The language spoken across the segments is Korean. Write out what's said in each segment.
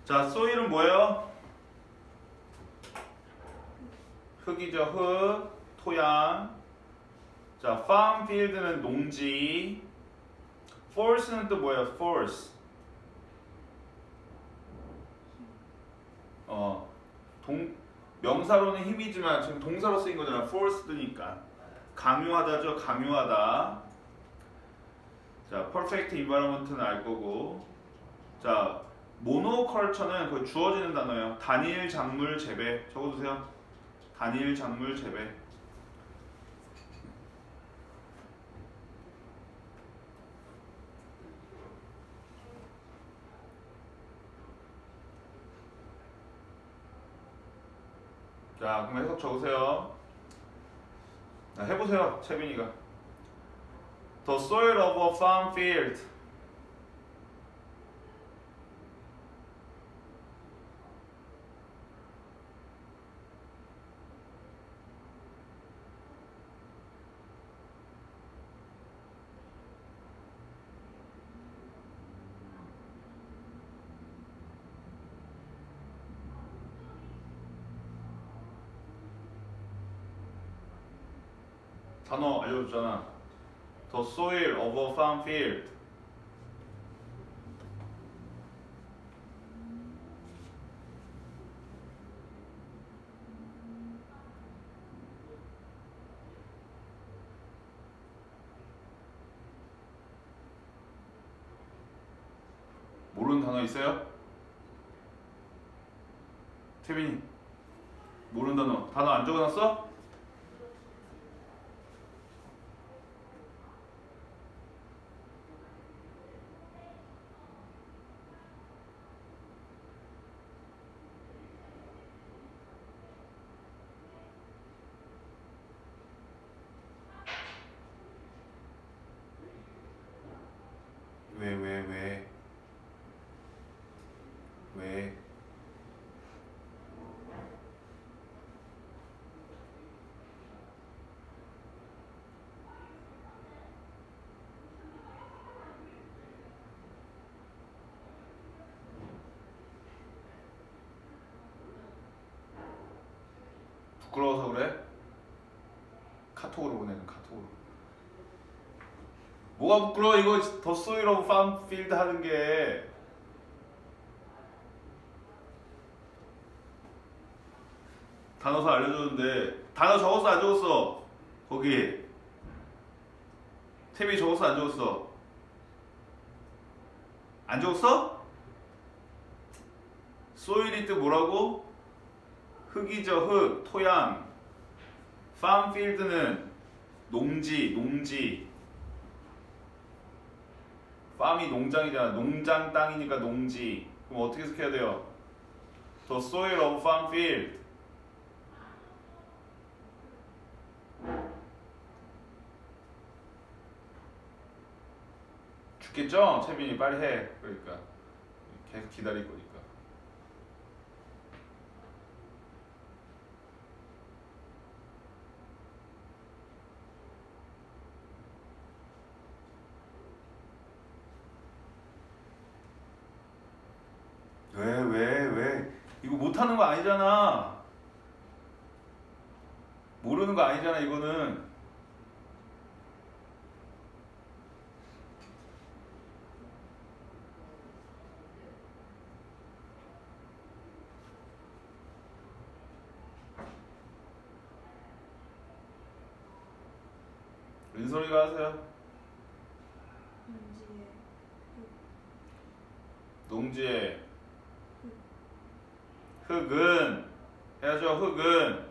자, soil은 뭐예요? 흙이죠, 흙, 토양. 자, farm field는 농지. force는 또 뭐예요? force. 명사로는 힘이지만 지금 동사로 쓰인 거잖아. force드니까. 강요하다죠, 강요하다. 자, perfect environment는 알 거고. 자, 모노컬처는 그 주어지는 단어예요. 단일 작물 재배. 적어두세요. 단일 작물 재배. 자, 그럼 해석 적으세요. 자, 해보세요, 채빈이가. The soil of a farm field. 단어 알려줬잖아. The soil of a farm field. 모르는 단어 있어요? 태빈이 모르는 단어 안 적어놨어? 왜? 부끄러워서 그래? 카톡으로 보내는 카톡으로. 뭐가 부끄러워? 이거 더 소일 오브 팜 필드 하는 게. 단어서 알려줬는데 단어 적었어 안 적었어? 거기 탭이 적었어 안 적었어? 안 적었어? 소일이 뜻 뭐라고? 흙이죠, 흙, 토양. farm field는 농지. farm이 농장이잖아. 농장 땅이니까 농지. 그럼 어떻게 해석해야 돼요? The soil of farm field. 죽겠죠? 채빈이 빨리 해. 그러니까 계속 기다릴 거니까. 왜? 이거 못하는 거 아니잖아. 모르는 거 아니잖아, 이거는. 은솔이가 하세요. 농지의 흙은 해야죠. 흙은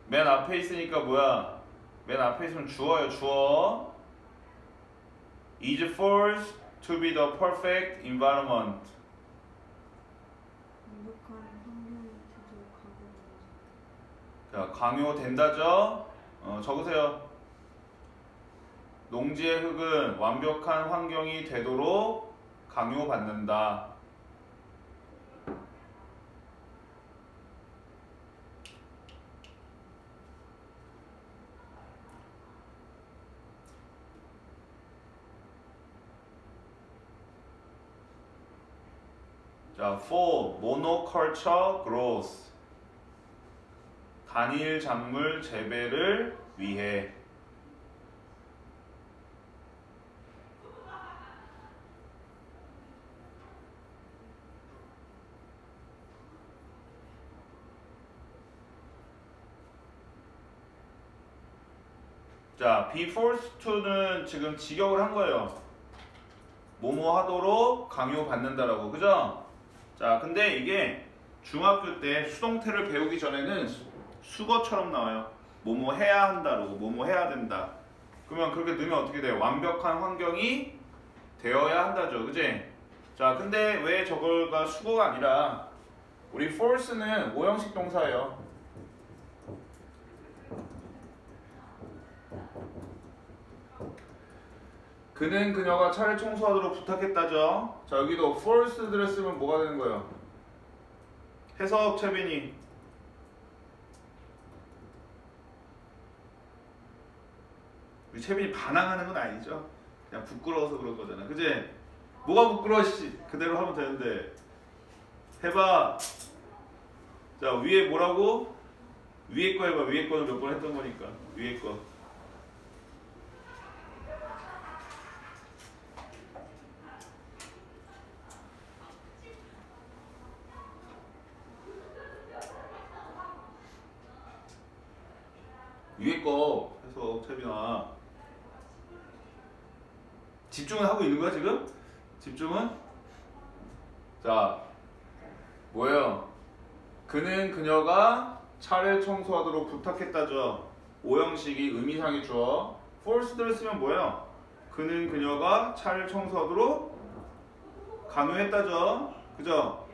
맨 앞에 있으니까 뭐야? 맨 앞에 있으면 주어요. 주어. is forced to be the perfect environment. 완벽한 환경이 되도록 하고. 자, 강요된다죠? 적으세요. 농지의 흙은 완벽한 환경이 되도록 강요받는다. 자, 자, for monoculture growth. 단일 작물 재배를 위해. 자, be forced to는 지금 직역을 한 거예요. 뭐뭐 하도록 강요받는다라고, 그죠? 자, 근데 이게 중학교 때 수동태를 배우기 전에는 수거처럼 나와요. 뭐뭐 해야 한다라고, 뭐뭐 해야 된다. 그러면 그렇게 넣으면 어떻게 돼요? 완벽한 환경이 되어야 한다죠, 그지? 자, 근데 왜 저거가 수거가 아니라 우리 force는 오형식 동사예요. 그는 그녀가 차를 청소하도록 부탁했다죠. 자, 여기도 forced를 쓰면 뭐가 되는 거예요? 해석 채빈이. 우리 채빈이 반항하는 건 아니죠. 그냥 부끄러워서 그런 거잖아, 그지? 뭐가 부끄러워? 씨, 그대로 하면 되는데. 해봐. 자, 위에 뭐라고? 위에 거 해봐. 위에 거는 몇 번 했던 거니까. 위에 거. 위에 거 해서 채빈아. 집중을 하고 있는 거야 지금? 집중은? 자, 뭐예요? 그는 그녀가 차를 청소하도록 부탁했다죠. 오형식이 의미상의 주어. forced를 쓰면 뭐예요? 그는 그녀가 차를 청소하도록 강요했다죠. 그죠?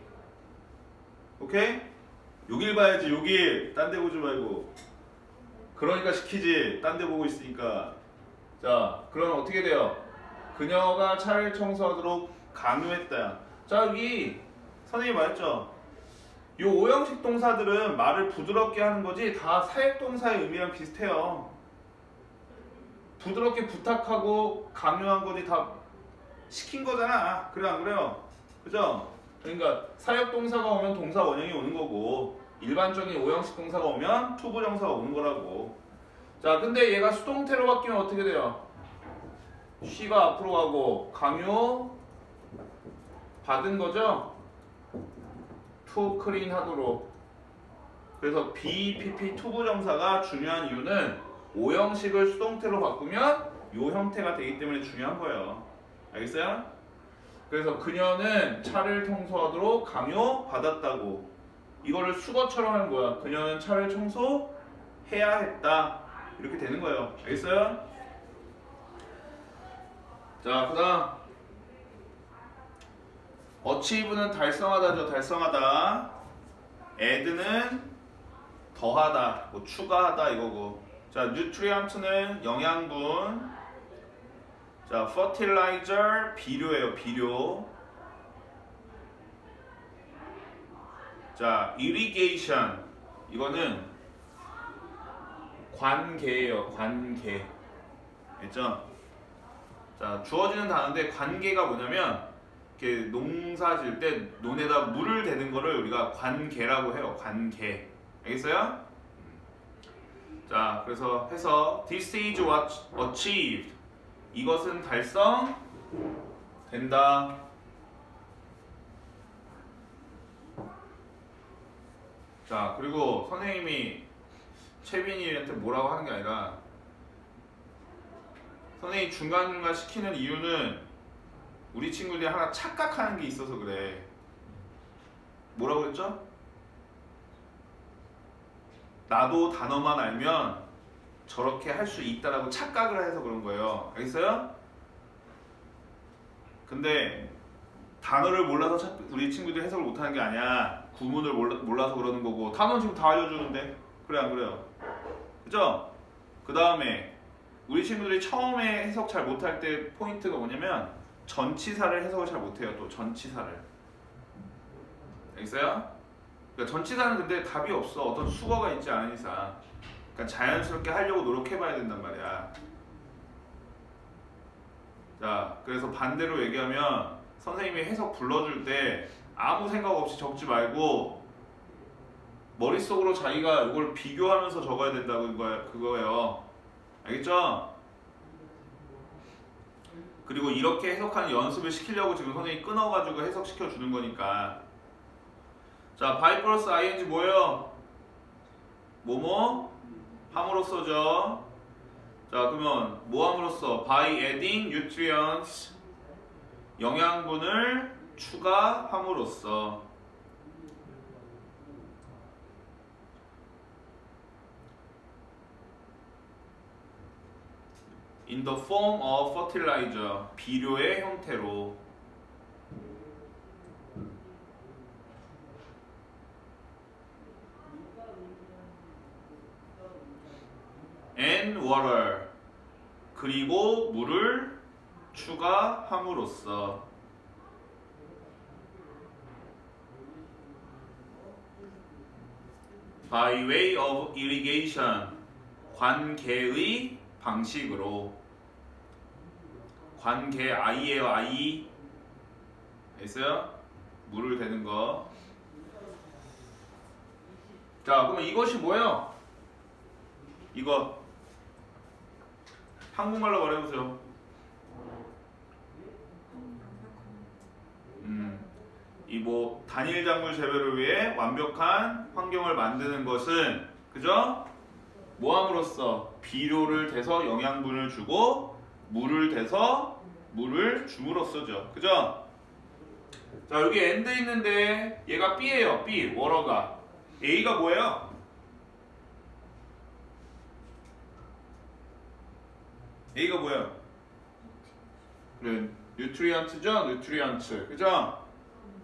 오케이? 여길 봐야지, 여길. 딴 데 보지 말고. 그러니까 시키지. 딴 데 보고 있으니까. 자, 그럼 어떻게 돼요? 그녀가 차를 청소하도록 강요했다. 자, 여기 선생님이 말했죠. 이 오형식 동사들은 말을 부드럽게 하는 거지 다 사역동사의 의미랑 비슷해요. 부드럽게 부탁하고 강요한 거지 다 시킨 거잖아. 그래 안 그래요? 그죠? 그러니까 사역동사가 오면 동사 원형이 오는 거고 일반적인 오형식 동사가 오면 투부정사가 오는 거라고. 자, 근데 얘가 수동태로 바뀌면 어떻게 돼요? she가 앞으로 가고 강요 받은 거죠? to clean 하도록. 그래서 BPP 투부정사가 중요한 이유는 오형식을 수동태로 바꾸면 요 형태가 되기 때문에 중요한 거예요. 알겠어요? 그래서 그녀는 차를 청소하도록 강요 받았다고. 이거를 수거처럼 하는 거야. 그녀는 차를 청소해야 했다. 이렇게 되는 거예요. 알겠어요? 자, 그다음 achieve는 달성하다죠. 달성하다. add는 더하다, 뭐 추가하다 이거고. 자, nutrient는 영양분. 자, fertilizer 비료예요. 비료. 자, irrigation 이거는 관계예요. 관계. 알죠? 자, 주어지는 단어인데 관계가 뭐냐면 이렇게 농사 지을 때 논에다 물을 대는 거를 우리가 관계라고 해요. 관계. 알겠어요? 자, 그래서 해서 this is what achieved. 이것은 달성된다. 자, 그리고 선생님이 채빈이한테 뭐라고 하는 게 아니라 선생님이 중간중간 시키는 이유는 우리 친구들이 하나 착각하는 게 있어서 그래. 뭐라고 했죠? 나도 단어만 알면 저렇게 할 수 있다라고 착각을 해서 그런 거예요. 알겠어요? 근데 단어를 몰라서 우리 친구들이 해석을 못하는 게 아니야. 구문을 몰라서 그러는 거고. 단어는 지금 다 알려주는데. 그래 안 그래요? 그죠? 그 다음에 우리 친구들이 처음에 해석 잘 못할 때 포인트가 뭐냐면 전치사를 해석을 잘 못해요. 또 전치사를. 알겠어요? 그러니까 전치사는 근데 답이 없어. 어떤 수거가 있지 않은 이상. 그러니까 자연스럽게 하려고 노력해봐야 된단 말이야. 자, 그래서 반대로 얘기하면 선생님이 해석 불러줄 때 아무 생각 없이 적지 말고 머릿속으로 자기가 이걸 비교하면서 적어야 된다고 그거예요. 알겠죠? 그리고 이렇게 해석하는 연습을 시키려고 지금 선생님이 끊어가지고 해석시켜 주는 거니까. 자, by 플러스 ing 뭐예요? 뭐뭐? 함으로써죠. 자, 그러면 뭐 함으로써? by adding nutrients 영양분을 추가함으로써. in the form of fertilizer 비료의 형태로. and water 그리고 물을 추가함으로써. by way of irrigation 관계의 방식으로. 관계 I예요. I 됐어요? 물을 대는 거. 자, 그러면 이것이 뭐예요? 이거 한국말로 말해보세요. 이 뭐 단일 작물 재배를 위해 완벽한 환경을 만드는 것은 그죠? 뭐함으로써 비료를 대서 영양분을 주고 물을 대서 물을 줌으로써죠. 그죠? 자, 여기 and 있는데 얘가 B예요. B, 워러가. A가 뭐예요? A가 뭐예요? 그래, 뉴트리언트죠? 뉴트리언트. 그죠?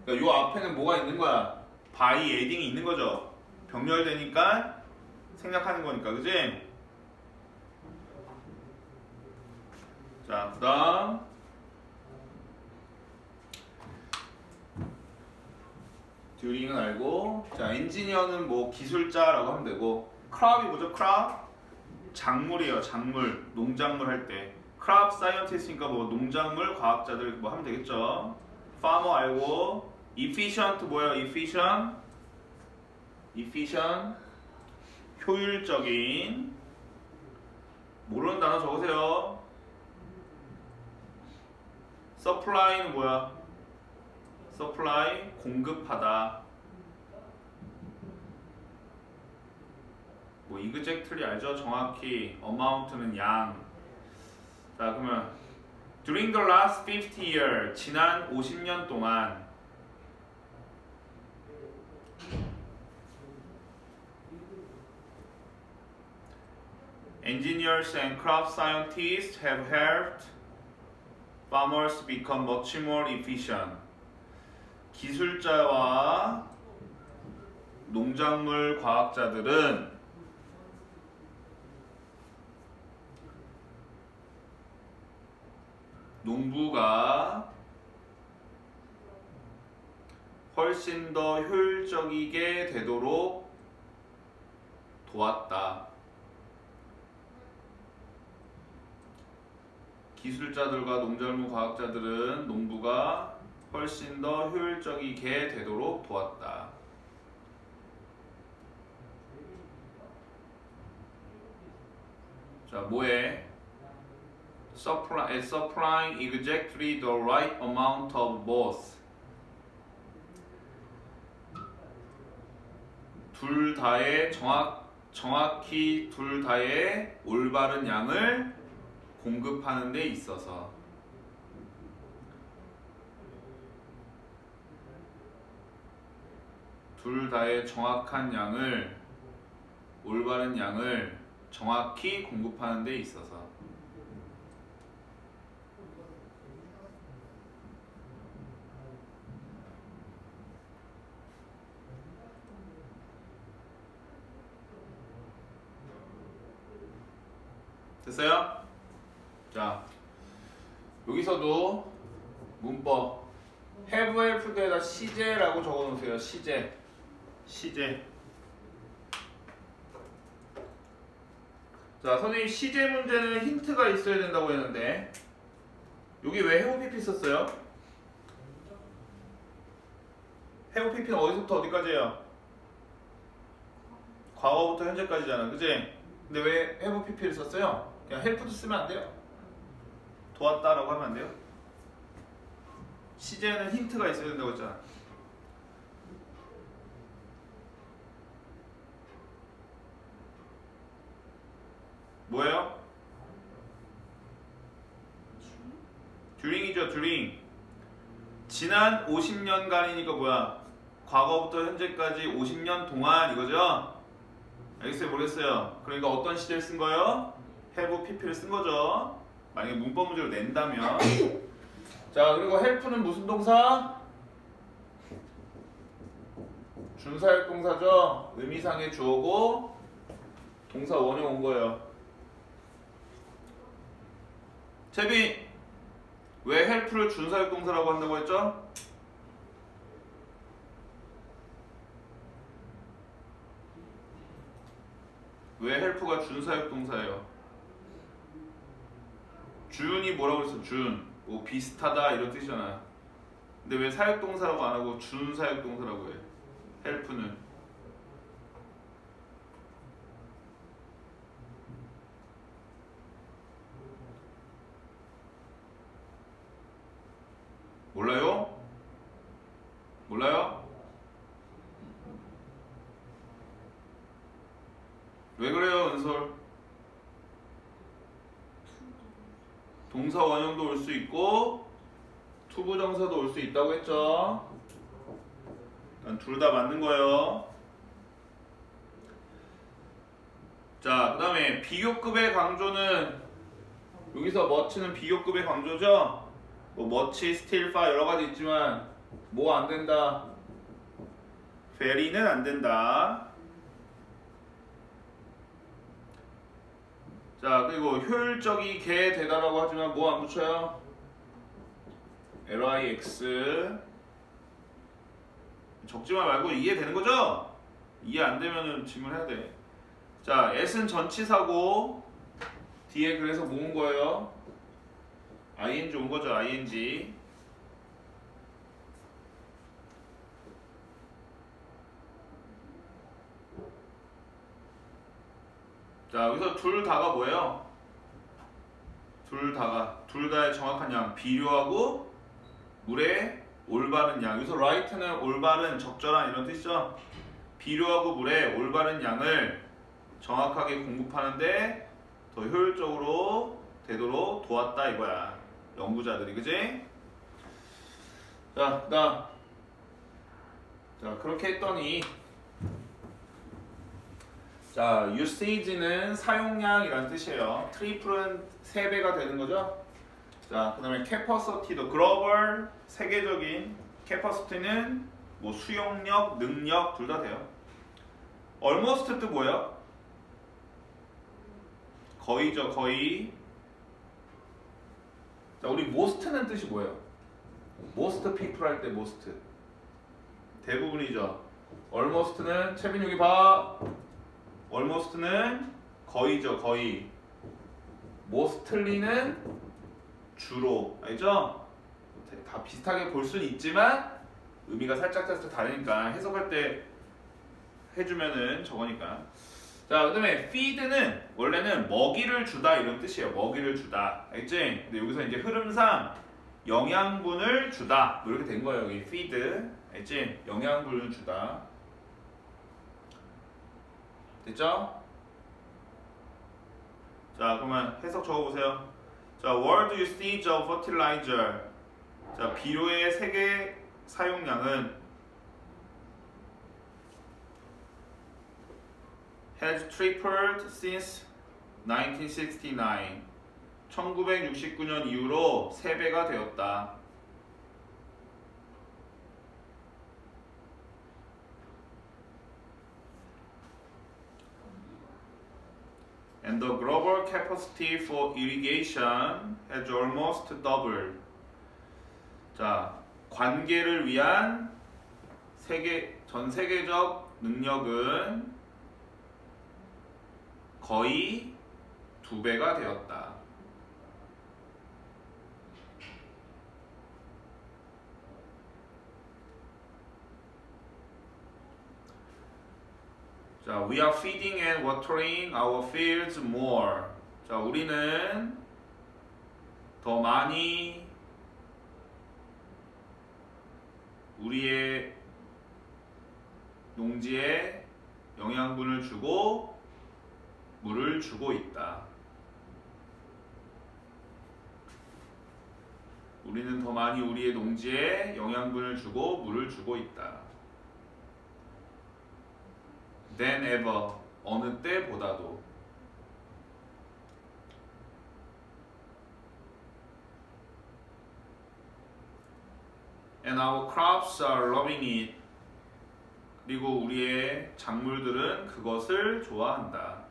그러니까 요 앞에는 뭐가 있는 거야? by adding이 있는 거죠. 병렬되니까 생략하는 거니까. 그지? 자, 그 다음 듀링은 알고. 자, 엔지니어는 뭐 기술자라고 하면 되고. 크랍이 뭐죠? 크랍? 작물이에요. 작물. 농작물 할 때. 크랍 사이언티스트니까 뭐 농작물 과학자들 뭐 하면 되겠죠. 파머 알고. efficient 뭐예요? efficient. efficient. 효율적인. 모르는 단어 적으세요. supply는 뭐야? supply 공급하다. 뭐 exactly 알죠? 정확히. amount는 양. 자, 그러면 during the last 50 year 지난 50년 동안 engineers and crop scientists have helped farmers become much more efficient. 기술자와 농작물 과학자들은 농부가 훨씬 더 효율적이게 되도록 도왔다. 기술자들과 농작물 과학자들은 농부가 훨씬 더 효율적이게 되도록 도왔다. 자, 뭐해? Supplying exactly the right amount of both. 둘 다의 정확히 둘 다의 올바른 양을 공급하는 데 있어서. 둘 다의 정확한 양을 올바른 양을 정확히 공급하는 데 있어서. 됐어요? 자, 여기서도 문법 have helped에다 시제라고 적어 놓으세요. 시제. 자, 선생님 시제 문제는 힌트가 있어야 된다고 했는데 여기 왜 have pp 썼어요? have pp는 어디서부터 어디까지예요? 과거부터 현재까지잖아, 그지? 근데 왜 have pp를 썼어요? 그냥 help도 쓰면 안 돼요. 도왔다라고 하면 안 돼요. 시제는 힌트가 있어야 된다고 했잖아. 뭐예요? during이죠, during. 지난 50년간이니까 뭐야? 과거부터 현재까지 50년 동안 이거죠? 알겠어요? 모르겠어요? 그러니까 어떤 시제를 쓴 거예요? have pp를 쓴 거죠. 만약에 문법 문제로 낸다면. 자, 그리고 help는 무슨 동사? 준사역 동사죠. 의미상의 주어고 동사 원형 온 거예요. 채빈, 왜 help를 준사역 동사라고 한다고 했죠? 왜 help가 준사역 동사예요? 준이 뭐라고 그랬어? 준, 뭐 비슷하다 이런 뜻이잖아. 근데 왜 사역 동사라고 안 하고 준사역 동사라고 해? help는 몰라요? 몰라요? 왜 그래요, 은솔? 동사 원형도 올 수 있고 투부정사도 올 수 있다고 했죠. 둘 다 맞는 거예요. 자, 그 다음에 비교급의 강조는 여기서 much는 비교급의 강조죠. 뭐 much, still, far 여러 가지 있지만 뭐 안 된다? very는 안 된다. 자, 그리고 효율적이게 되다라고 하지만 뭐 안 붙여요? lix. 적지만 말고 이해되는 거죠? 이해 안 되면은 질문해야 돼. 자, s는 전치사고 뒤에 그래서 뭐 온 거예요? ing 온 거죠, ing. 자, 여기서 둘 다가 뭐예요? 둘 다의 정확한 양, 비료하고 물의 올바른 양. 여기서 right는 올바른, 적절한 이런 뜻이죠. 비료하고 물의 올바른 양을 정확하게 공급하는데 더 효율적으로 되도록 도왔다 이거야. 연구자들이, 그지? 자, 그다음. 자, 그렇게 했더니 자, usage는 사용량이라는 뜻이에요. 트리플은 3배가 되는 거죠. 자, 그 다음에 capacity도 글로벌, 세계적인 capacity는 뭐 수용력, 능력 둘 다 돼요. almost 뜻 뭐예요? 거의죠, 거의. 자, 우리 most는 뜻이 뭐예요? most people 할 때 most. 대부분이죠. almost는 채빈 여기 봐. almost는 거의죠, 거의. mostly는 주로, 알죠? 다 비슷하게 볼 수는 있지만 의미가 살짝 다르니까 해석할 때 해주면은 저거니까. 자, 그다음에 feed는 원래는 먹이를 주다 이런 뜻이에요. 먹이를 주다, 알지? 근데 여기서 이제 흐름상 영양분을 주다 뭐 이렇게 된 거예요. 여기 feed, 알지? 영양분을 주다. 됐죠? 자, 그러면 해석 적어보세요. 자, word usage of fertilizer. 자, 비료의 세계 사용량은 has tripled since 1969. 1969년 이후로 3배가 되었다. And the global capacity for irrigation has almost doubled. 자, 관계를 위한 전 세계적 능력은 거의 2배가 되었다. 자, we are feeding and watering our fields more. 자, 우리는 더 많이 우리의 농지에 영양분을 주고 물을 주고 있다. 우리는 더 많이 우리의 농지에 영양분을 주고 물을 주고 있다. than ever. 어느 때보다도. And our crops are loving it. 그리고 우리의 작물들은 그것을 좋아한다.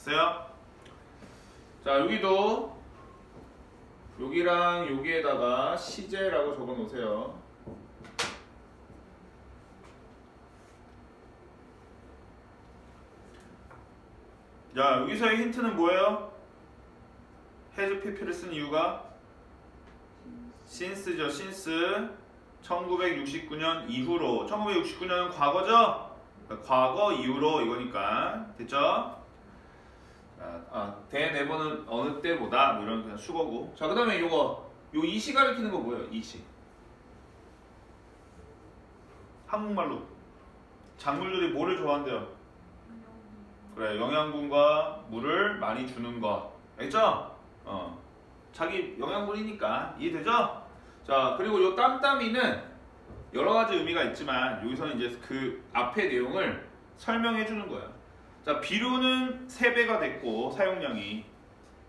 됐어요? 자, 여기도 여기랑 여기에다가 시제라고 적어 놓으세요. 자, 여기서의 힌트는 뭐예요? has pp를 쓴 이유가 since죠. since 1969년 이후로. 1969년은 과거죠? 과거 이후로 이거니까. 됐죠? than ever는 어느 때보다 뭐 이런 그냥 수거고. 자, 그 다음에 요거 요 이시 가리키는 거 뭐예요? 이시. 한국말로 작물들이 뭐를 좋아한대요? 그래, 영양분과 물을 많이 주는 것. 알겠죠? 자기 영양분이니까 이해되죠? 자, 그리고 요 땀땀이는 여러 가지 의미가 있지만 여기서는 이제 그 앞의 내용을 설명해 주는 거야. 자, 비료는 3배가 됐고 사용량이,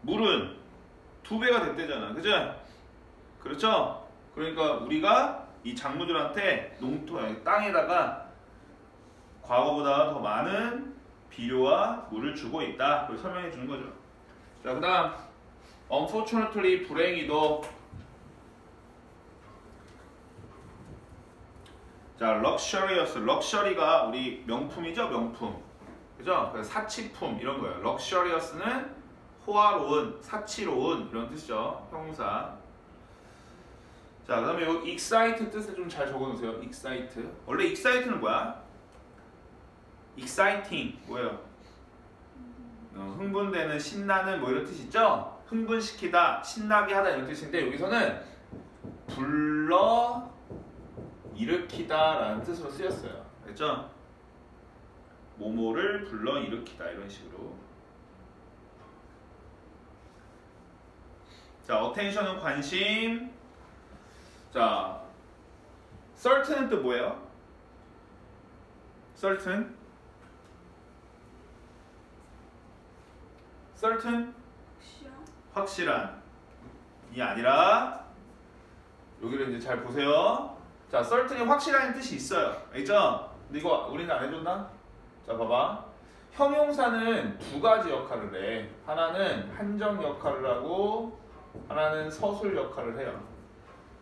물은 2배가 됐대잖아. 그죠? 그렇죠? 그러니까 우리가 이 작물들한테 농토 땅에다가 과거보다 더 많은 비료와 물을 주고 있다. 그걸 설명해 주는 거죠. 자, 그 다음 unfortunately 불행히도. 자, luxurious. luxury가 우리 명품이죠. 명품. 그죠? 그래서 사치품 이런 거예요. luxurious는 호화로운, 사치로운 이런 뜻이죠. 형용사. 자, 그 다음에 요 excite 뜻을 좀 잘 적어 놓으세요. excite. 원래 excite는 뭐야? exciting 뭐예요? 흥분되는, 신나는 뭐 이런 뜻 있죠? 흥분시키다, 신나게 하다 이런 뜻인데 여기서는 불러 일으키다 라는 뜻으로 쓰였어요. 알겠죠? 뭐뭐를 불러 일으키다 이런 식으로. 자, attention은 관심. 자, certain은 또 뭐예요? certain 확실한 이 아니라 여기를 이제 잘 보세요. 자, certain이 확실한 뜻이 있어요. 알죠? 근데 이거 우리는 안 해줬나? 자, 봐봐. 형용사는 2가지 역할을 해. 하나는 한정 역할을 하고 하나는 서술 역할을 해요.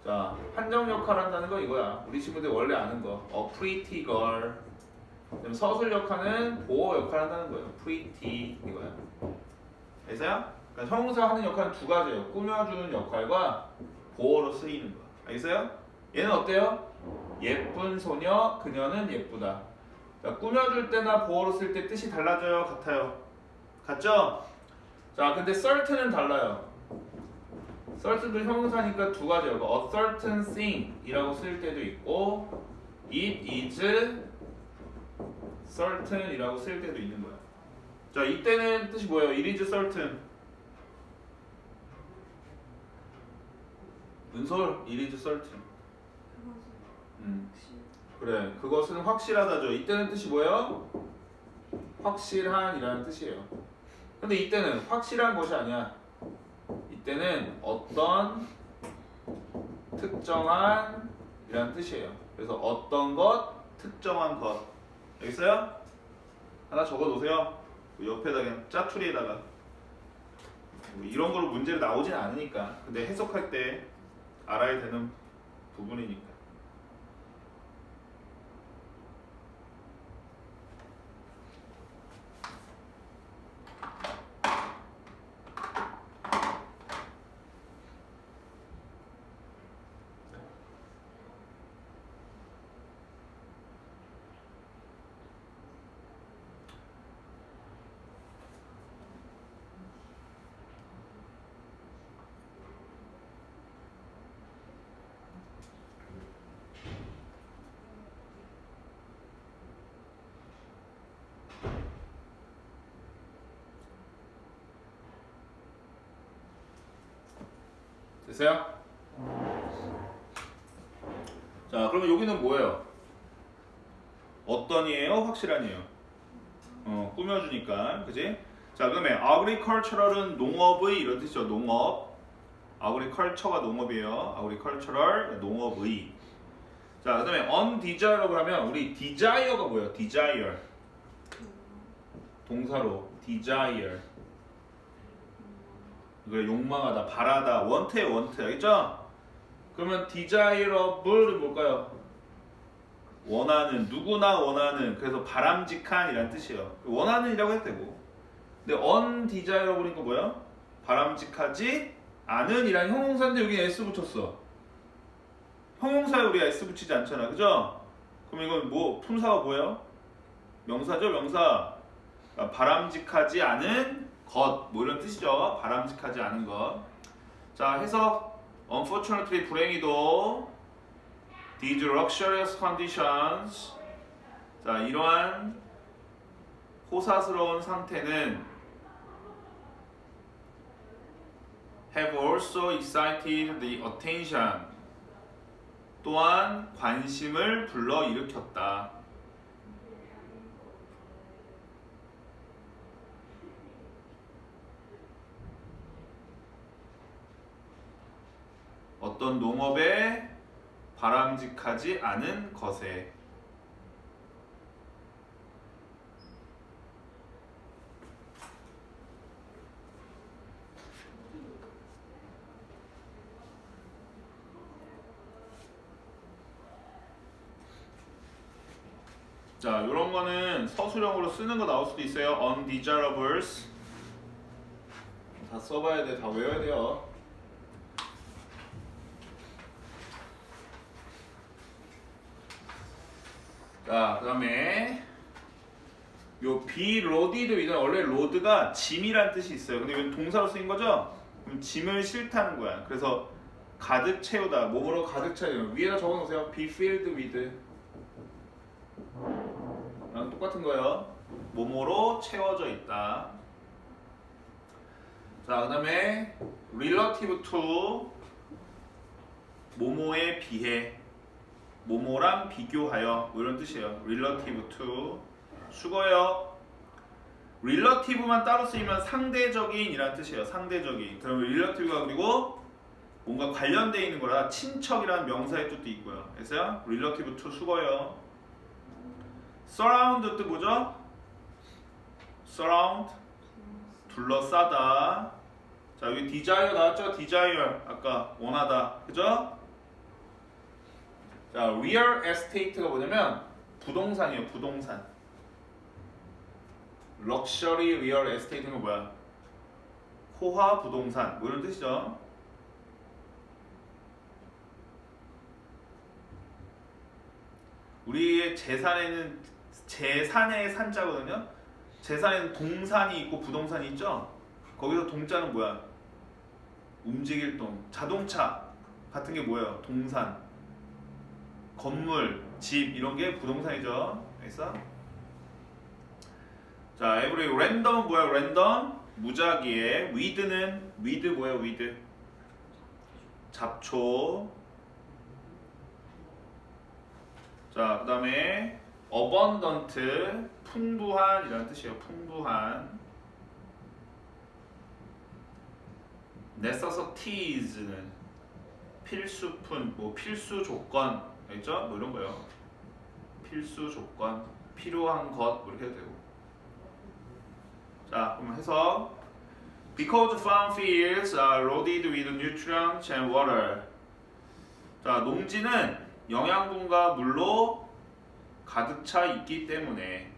자, 한정 역할을 한다는 거 이거야. 우리 친구들 원래 아는 거. A pretty girl. 서술 역할은 보호 역할을 한다는 거예요. pretty 이거야. 알겠어요? 그러니까 형용사 하는 역할은 2가지예요. 꾸며주는 역할과 보호로 쓰이는 거. 알겠어요? 얘는 어때요? 예쁜 소녀, 그녀는 예쁘다. 자, 꾸며줄 때나 보호로 쓸 때 뜻이 달라져요? 같아요? 같죠? 자, 근데 certain은 달라요. certain도 형용사니까 2가지예요. A certain thing 이라고 쓸 때도 있고 it is certain 이라고 쓸 때도 있는 거야. 자, 이때는 뜻이 뭐예요? It is certain. 은솔, it is certain. 그래, 그것은 확실하다죠. 이때는 뜻이 뭐예요? 확실한 이라는 뜻이에요. 근데 이때는 확실한 것이 아니야. 이때는 어떤 특정한 이라는 뜻이에요. 그래서 어떤 것, 특정한 것. 알겠어요? 하나 적어 놓으세요. 옆에다 그냥 짜투리에다가. 뭐 이런 거로 문제를 나오진 않으니까. 근데 해석할 때 알아야 되는 부분이니까. 됐어요? 자, 그러면 여기는 뭐예요? 어떤이에요? 확실한이에요? 꾸며주니까, 그지? 자, 그러면 agricultural은 농업의 이런 뜻이죠. 농업. agriculture가 농업이에요. agricultural 농업의. 자, 그다음에 undesirable 하면 우리 desire가 뭐예요? desire. 동사로 desire. 이거 욕망하다, 바라다, want예요, want. 알겠죠? 그러면 desireable은 뭘까요? 원하는, 누구나 원하는, 그래서 바람직한이란 뜻이에요. 원하는이라고 해도 되고. 근데 undesirable이니까 뭐야? 바람직하지 않은이란 형용사인데 여기 s 붙였어. 형용사에 우리가 s 붙이지 않잖아, 그죠? 그럼 이건 뭐 품사가 뭐예요? 명사죠, 명사. 그러니까 바람직하지 않은 것, 뭐 이런 뜻이죠. 바람직하지 않은 것. 자, 해석. Unfortunately, 불행히도 these luxurious conditions. 자, 이러한 호사스러운 상태는 have also excited the attention. 또한 관심을 불러일으켰다. 어떤 농업에 바람직하지 않은 것에. 자, 이런 거는 서술형으로 쓰는 거 나올 수도 있어요. undesirables. 다 써봐야 돼, 다 외워야 돼요. 자, 그다음에 요 be loaded with 원래 load가 짐이란 뜻이 있어요. 근데 이건 동사로 쓰인 거죠? 그럼 짐을 싫다는 거야. 그래서 가득 채우다, 몸으로 가득 채우다. 위에다 적어놓으세요. be filled with. 랑 똑같은 거예요. 몸으로 채워져 있다. 자, 그다음에 relative to 모모에 비해. 모모랑 비교하여 뭐 이런 뜻이에요. relative to 수거요. relative만 따로 쓰이면 상대적인 이란 뜻이에요. 상대적인. 그럼 relative가 그리고 뭔가 관련되어 있는 거라 친척이라는 명사의 뜻도 있고요. 그래서 relative to 수거요. surround 뜻 뭐죠? surround 둘러싸다. 자, 여기 desire 나왔죠? desire 아까 원하다. 그죠? 자, real estate가 뭐냐면 부동산이에요. 부동산. luxury real estate는 뭐야? 호화 부동산. 뭐 이런 뜻이죠. 우리의 재산에는 재산의 산자거든요. 재산에는 동산이 있고 부동산이 있죠. 거기서 동자는 뭐야? 움직일 동. 자동차 같은 게 뭐예요? 동산. 건물, 집 이런 게 부동산이죠. 알겠어? 자, every random은 뭐야? random 무작위에 with는 with 뭐예요? with 잡초. 자, 그다음에 abundant 풍부한 이라는 뜻이에요. 풍부한. necessities는 필수품, 뭐 필수 조건, 알겠죠? 뭐 이런 거요. 필수 조건, 필요한 것, 뭐 이렇게 해도 되고. 자, 그럼 해서 because farm fields are loaded with nutrients and water. 자, 농지는 영양분과 물로 가득 차 있기 때문에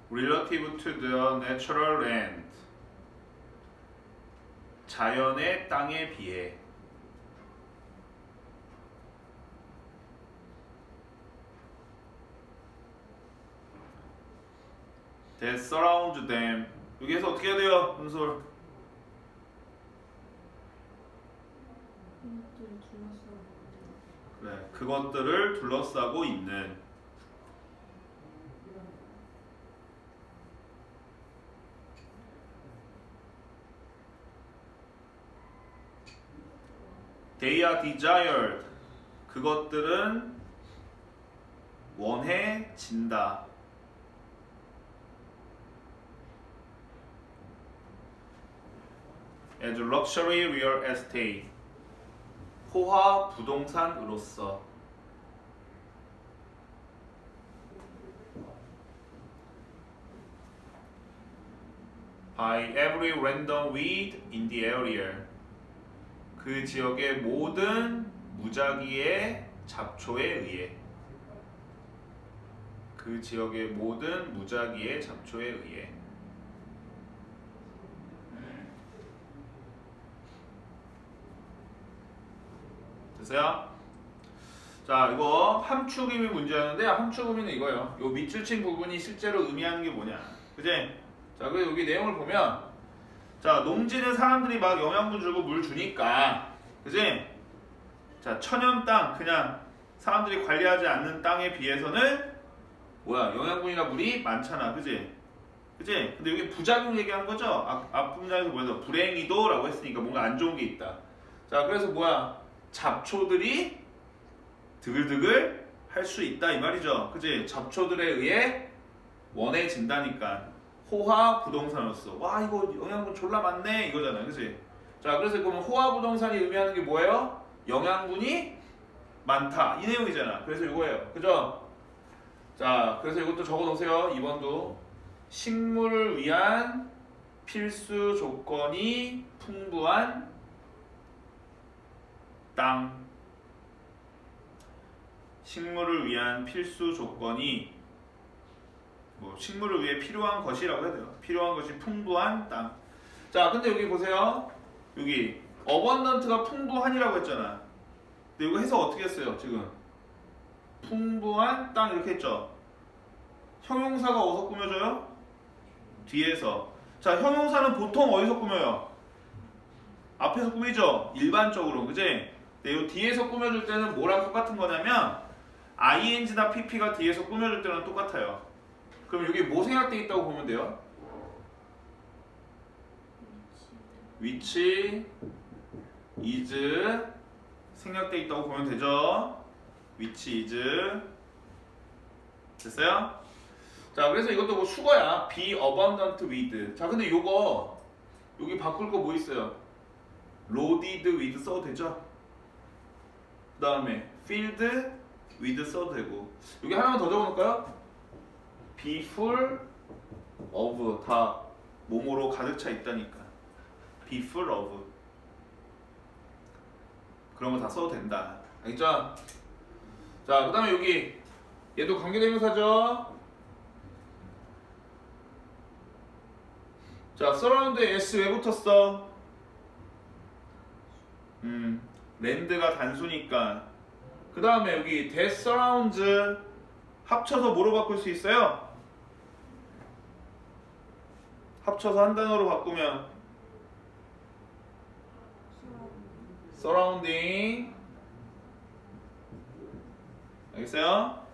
relative to the natural land 자연의 땅에 비해 that surround them. 여기에서 어떻게 해야 돼요? 은솔 둘러싸고 그래, 그것들을 둘러싸고 있는. They are desired. 그것들은 원해진다. As luxury real estate. 호화 부동산으로서. By every random weed in the area. 그 지역의 모든 무작위의 잡초에 의해. 그 지역의 모든 무작위의 잡초에 의해. 됐어요? 자, 이거 함축 의미 문제였는데 함축 의미는 이거예요. 요 밑줄 친 부분이 실제로 의미하는 게 뭐냐, 그지? 자, 그래서 여기 내용을 보면, 자, 농지는 사람들이 막 영양분 주고 물 주니까, 그지? 자, 천연 땅, 그냥 사람들이 관리하지 않는 땅에 비해서는 뭐야, 영양분이나 물이 많잖아, 그지? 그지? 근데 여기 부작용 얘기하는 거죠? 앞 문장에서 뭐예요? 불행이도라고 했으니까 뭔가 안 좋은 게 있다. 자, 그래서 뭐야, 잡초들이 드글드글 할 수 있다 이 말이죠, 그지? 잡초들에 의해 원해진다니까. 호화 부동산으로서. 와, 이거 영양분 졸라 많네 이거잖아요, 그지? 자, 그래서 그러면 호화 부동산이 의미하는 게 뭐예요? 영양분이 많다 이 내용이잖아. 그래서 이거예요, 그죠? 자, 그래서 이것도 적어놓으세요. 2번도 식물을 위한 필수 조건이 풍부한 땅. 식물을 위한 필수 조건이 뭐 식물을 위해 필요한 것이라고 해야 돼요. 필요한 것이 풍부한 땅. 자, 근데 여기 보세요. 여기 abundant가 풍부한이라고 했잖아. 근데 이거 해석 어떻게 했어요? 지금 풍부한 땅 이렇게 했죠. 형용사가 어디서 꾸며져요? 뒤에서. 자, 형용사는 보통 어디서 꾸며요? 앞에서 꾸미죠. 일반적으로, 그지? 근데 이 뒤에서 꾸며줄 때는 뭐랑 똑같은 거냐면 ing나 pp가 뒤에서 꾸며줄 때랑 똑같아요. 그럼 여기 뭐 생략돼 있다고 보면 돼요? which is 생략돼 있다고 보면 되죠. which is. 됐어요? 자, 그래서 이것도 뭐 수거야. be abundant with. 자, 근데 요거 여기 바꿀 거 뭐 있어요? loaded with 써도 되죠? 그 다음에 filled with 써도 되고. 여기 하나만 더 적어놓을까요? be full of. 다 몸으로 가득 차 있다니까. be full of. 그런 거 다 써도 된다. 알겠죠? 자, 그 다음에 여기 얘도 관계대명사죠. 자, surround에 s 왜 붙었어? 랜드가 단수니까. 그 다음에 여기 that surrounds 합쳐서 뭐로 바꿀 수 있어요? 합쳐서 한 단어로 바꾸면 surrounding. 알겠어요?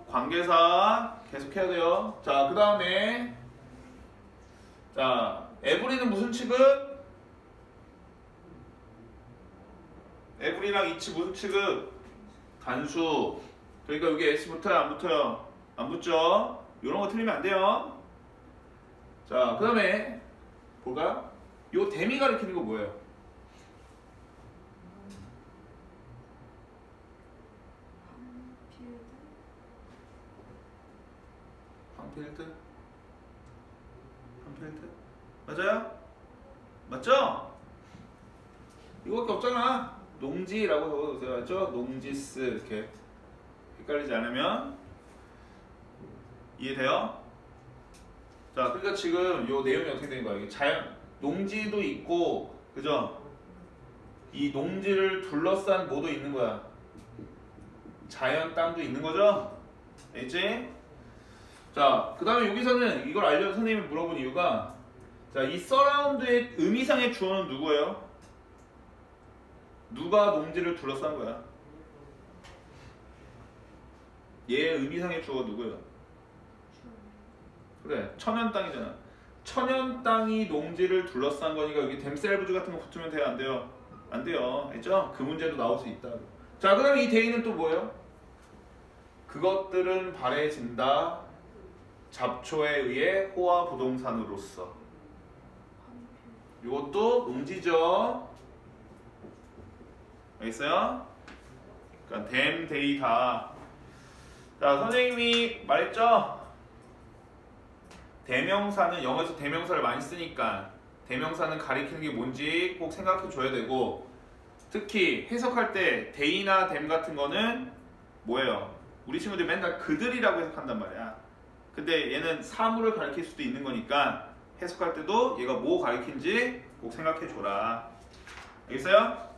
관계사 계속 해야 돼요. 자, 그 다음에 자, every는 무슨 취급? every랑 each 무슨 취급? 단수. 그러니까 여기 s 붙어요, 안 붙어요? 안 붙죠? 이런 거 틀리면 안 돼요. 자, 그 다음에 볼까요? 요 대미 가리키는 거 뭐예요? 한필드? 한필드? 맞아요? 맞죠? 이거밖에 없잖아. 농지라고 적어주세요. 맞죠? 농지스. 이렇게 헷갈리지 않으면. 이해돼요? 자, 그러니까 지금 요 내용이 어떻게 되는 거야? 이게 자연 농지도 있고, 그죠? 이 농지를 둘러싼 뭐도 있는 거야. 자연 땅도 있는 거죠? 알겠지? 자, 그 다음에 여기서는 이걸 알려서 선생님이 물어본 이유가, 자, 이 서라운드의 의미상의 주어는 누구예요? 누가 농지를 둘러싼 거야? 얘 의미상의 주어가 누구야? 그래, 천연 땅이잖아. 천연 땅이 농지를 둘러싼 거니까 여기 댐셀브즈 같은 거 붙으면 돼요, 안 돼요? 안 돼요. 알죠? 그 문제도 나올 수 있다. 자, 그다음 이 대의는 또 뭐예요? 그것들은 바래진다. 잡초에 의해 호화 부동산으로서. 이것도 농지죠. 알겠어요? 그러니까 댐 데이다. 자, 선생님이 말했죠? 대명사는 영어에서 대명사를 많이 쓰니까 대명사는 가리키는 게 뭔지 꼭 생각해 줘야 되고, 특히 해석할 때 데이나 댐 같은 거는 뭐예요? 우리 친구들 맨날 그들이라고 해석한단 말이야. 근데 얘는 사물을 가리킬 수도 있는 거니까 해석할 때도 얘가 뭐 가리킨지 꼭 생각해 줘라. 알겠어요?